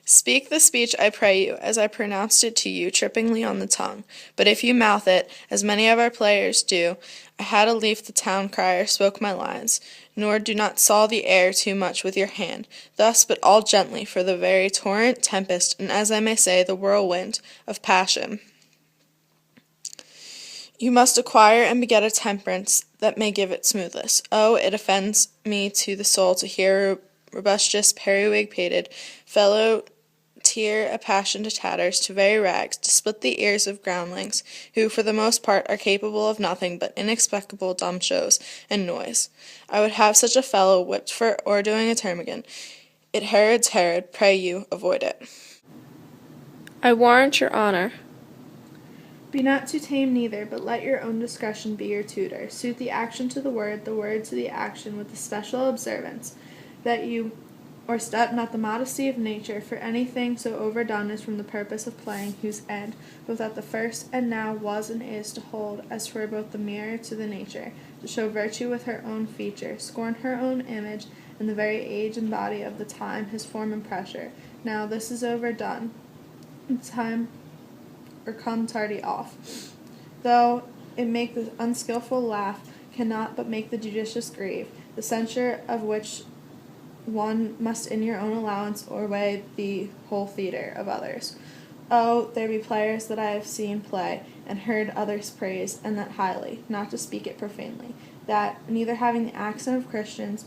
Speak the speech, I pray you, as I pronounced it to you, trippingly on the tongue. But if you mouth it, as many of our players do, I had a leaf the town crier spoke my lines, nor do not saw the air too much with your hand, thus but all gently, for the very torrent, tempest, and as I may say, the whirlwind of passion. You must acquire and beget a temperance that may give it smoothness. Oh, it offends me to the soul to hear a robustious, periwig-pated fellow tear a passion to tatters, to very rags, to split the ears of groundlings, who for the most part are capable of nothing but inexplicable dumb shows and noise. I would have such a fellow whipped for o'erdoing a termagant. It Herod's Herod, pray you, avoid it. I warrant your honour. Be not too tame neither, but let your own discretion be your tutor. Suit the action to the word to the action, with the special observance that you step not the modesty of nature, for anything so overdone is from the purpose of playing, whose end, both at the first and now was and is to hold, as for both the mirror to the nature, to show virtue with her own feature, scorn her own image, and the very age and body of the time, his form and pressure. Now this is overdone, time or come tardy off. Though it make the unskilful laugh, cannot but make the judicious grieve, the censure of which one must in your own allowance o'erweigh the whole theatre of others. Oh, there be players that I have seen play, and heard others praise, and that highly, not to speak it profanely, that, neither having the accent of Christians,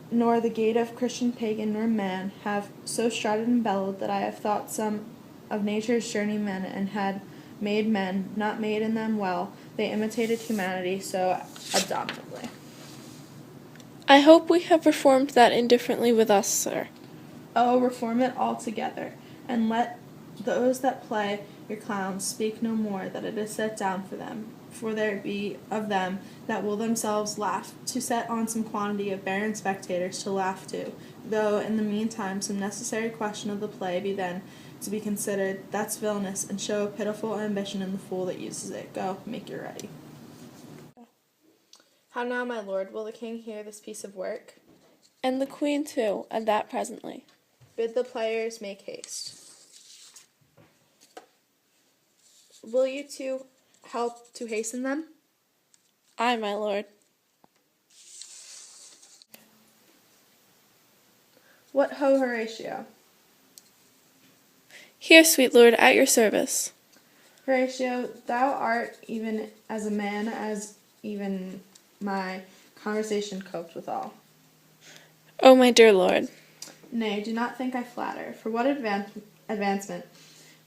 nor the gait of Christian pagan nor man, have so strutted and bellowed that I have thought some of nature's journeymen, and had made men, not made in them well, they imitated humanity so abominably. I hope we have reformed that indifferently with us, sir. Oh, reform it altogether, and let those that play your clowns speak no more, that it is set down for them. For there be of them that will themselves laugh, to set on some quantity of barren spectators to laugh to, though in the meantime some necessary question of the play be then to be considered, that's villainous, and show a pitiful ambition in the fool that uses it. Go, make your ready. How now, my lord, will the king hear this piece of work? And the queen too, and that presently. Bid the players make haste. Will you two help to hasten them? Aye, my lord. What ho, Horatio? Here, sweet lord, at your service. Horatio, thou art even as a man, as even my conversation coped withal. O my dear lord. Nay, do not think I flatter, for what advancement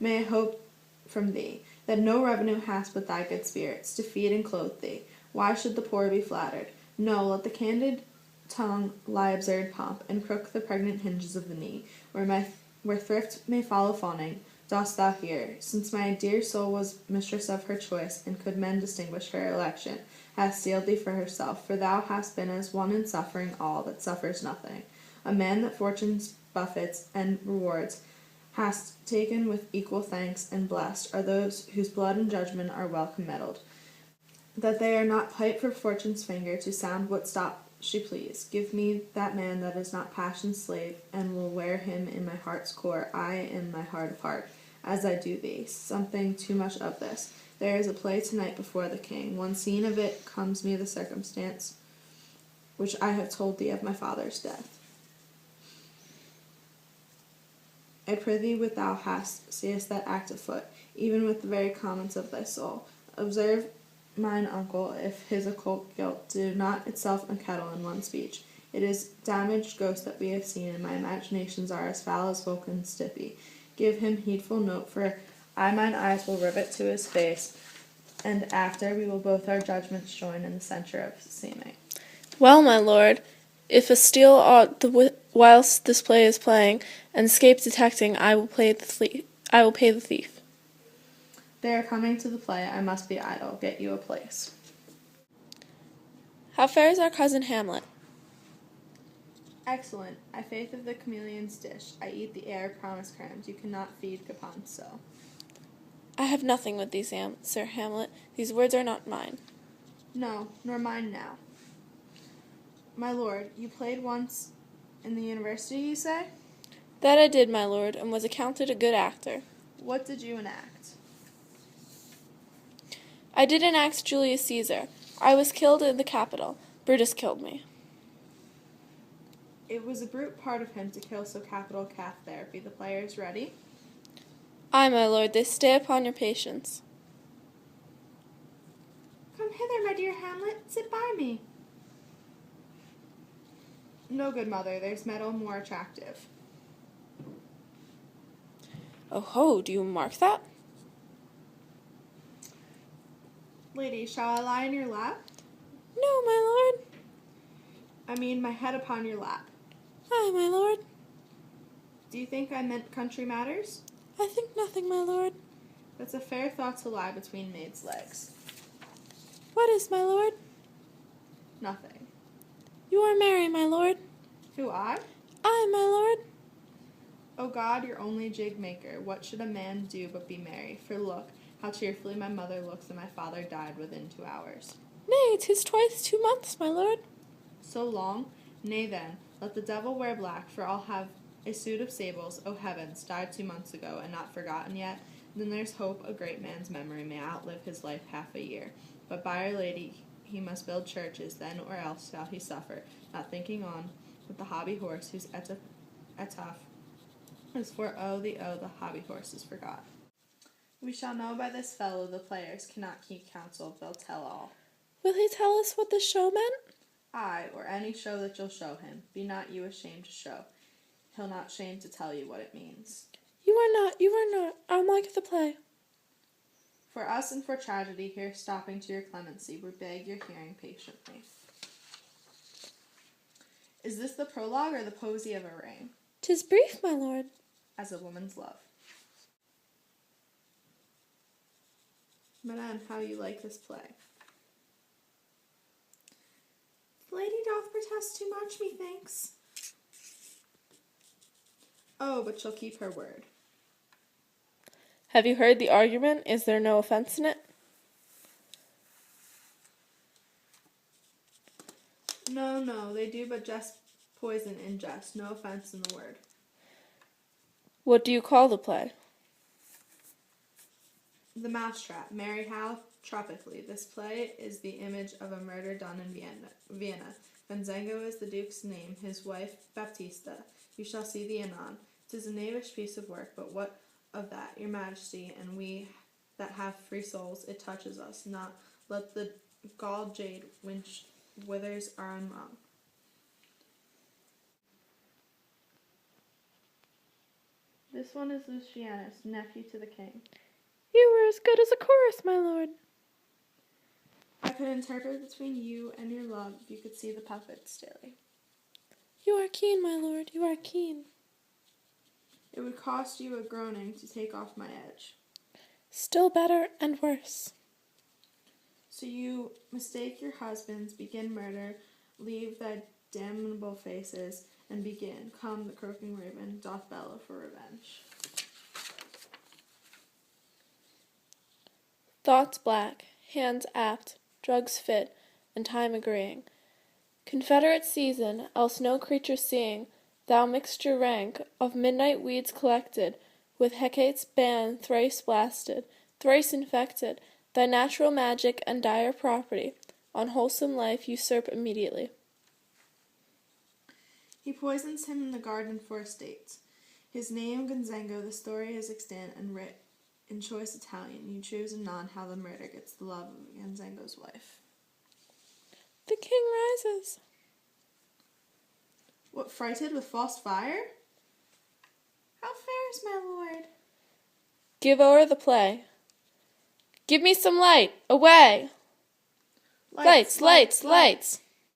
may I hope from thee, that no revenue hast but thy good spirits, to feed and clothe thee? Why should the poor be flattered? No, let the candid tongue lie absurd pomp, and crook the pregnant hinges of the knee, where thrift may follow fawning. Dost thou hear? Since my dear soul was mistress of her choice, and could men distinguish her election, hath sealed thee for herself, for thou hast been as one in suffering all that suffers nothing, a man that fortune's buffets and rewards hast taken with equal thanks, and blessed are those whose blood and judgment are well committed, that they are not pipe for fortune's finger to sound what stop she please. Give me that man that is not passion's slave, and will wear him in my heart's core, aye, in my heart of heart, as I do thee. Something too much of this. There is a play tonight before the king. One scene of it comes me the circumstance which I have told thee of my father's death. I prithee what thou hast, seest that act afoot, even with the very comments of thy soul. Observe mine uncle, if his occult guilt do not itself unkettle in one speech. It is damaged ghost that we have seen, and my imaginations are as foul as Vulcan's stiffy. Give him heedful note, for I mine eyes will rivet to his face, and after we will both our judgments join in the censure of seeming. Well, my lord, if a steal aught whilst this play is playing, and escape detecting, I will pay the thief. They are coming to the play. I must be idle. Get you a place. How fares our cousin Hamlet? Excellent. I faith of the chameleon's dish. I eat the air, promise crumbs. You cannot feed capon so. I have nothing with these, Sir Hamlet. These words are not mine. No, nor mine now. My lord, you played once in the university, you say? That I did, my lord, and was accounted a good actor. What did you enact? I did enact Julius Caesar. I was killed in the Capitol. Brutus killed me. It was a brute part of him to kill so capital a calf there. Be the players ready? Ay, my lord, they stay upon your patience. Come hither, my dear Hamlet, sit by me. No, good mother, there's metal more attractive. Oh ho, do you mark that? Lady, shall I lie in your lap? No, my lord. I mean my head upon your lap. Ay, my lord. Do you think I meant country matters? I think nothing, my lord. That's a fair thought to lie between maids' legs. What is, my lord? Nothing. You are merry, my lord. Who, I? Ay, my lord. O God, your only jig maker, what should a man do but be merry? For look, how cheerfully my mother looks, and my father died within 2 hours. Nay, 'tis twice 2 months, my lord. So long? Nay then, let the devil wear black, for I'll have a suit of sables. O heavens, died 2 months ago, and not forgotten yet? Then there's hope a great man's memory may outlive his life half a year. But by Our Lady he must build churches, then or else shall he suffer, not thinking on with the hobby horse, whose etaph is for the hobby horse is forgot. We shall know by this fellow the players cannot keep counsel, they'll tell all. Will he tell us what the show meant? Aye, or any show that you'll show him. Be not you ashamed to show. He'll not shame to tell you what it means. You are not. I'll like the play. For us and for tragedy, here stopping to your clemency, we beg your hearing patiently. Is this the prologue or the posy of a reign? 'Tis brief, my lord. As a woman's love. Madame, how you like this play? The lady doth protest too much, methinks. Oh, but she'll keep her word. Have you heard the argument? Is there no offense in it? No, they do but jest poison in jest, no offense in the word. What do you call the play? The Mousetrap, Mary Howe, tropically. This play is the image of a murder done in Vienna. Gonzago is the Duke's name, his wife Baptista. You shall see the anon. 'Tis a knavish piece of work, but what of that, your majesty, and we that have free souls, it touches us not. Let the galled jade which withers are unwrung. This one is Lucianus, nephew to the king. You were as good as a chorus, my lord. I could interpret between you and your love if you could see the puppets daily. You are keen, my lord, you are keen. It would cost you a groaning to take off my edge. Still better and worse. So you mistake your husbands, begin murder, leave thy damnable faces, and begin. Come, the croaking raven doth bellow for revenge. Thoughts black, hands apt, drugs fit, and time agreeing. Confederate season, else no creature seeing, thou mixture rank of midnight weeds collected, with Hecate's ban thrice blasted, thrice infected, thy natural magic and dire property, on wholesome life usurp immediately. He poisons him in the garden for estates. His name Gonzago, the story is extant and writ in choice Italian. You choose anon how the murder gets the love of Gonzago's wife. The king rises. What, frighted with false fire? How fares my lord? Give o'er the play. Give me some light, away! Lights, lights, lights!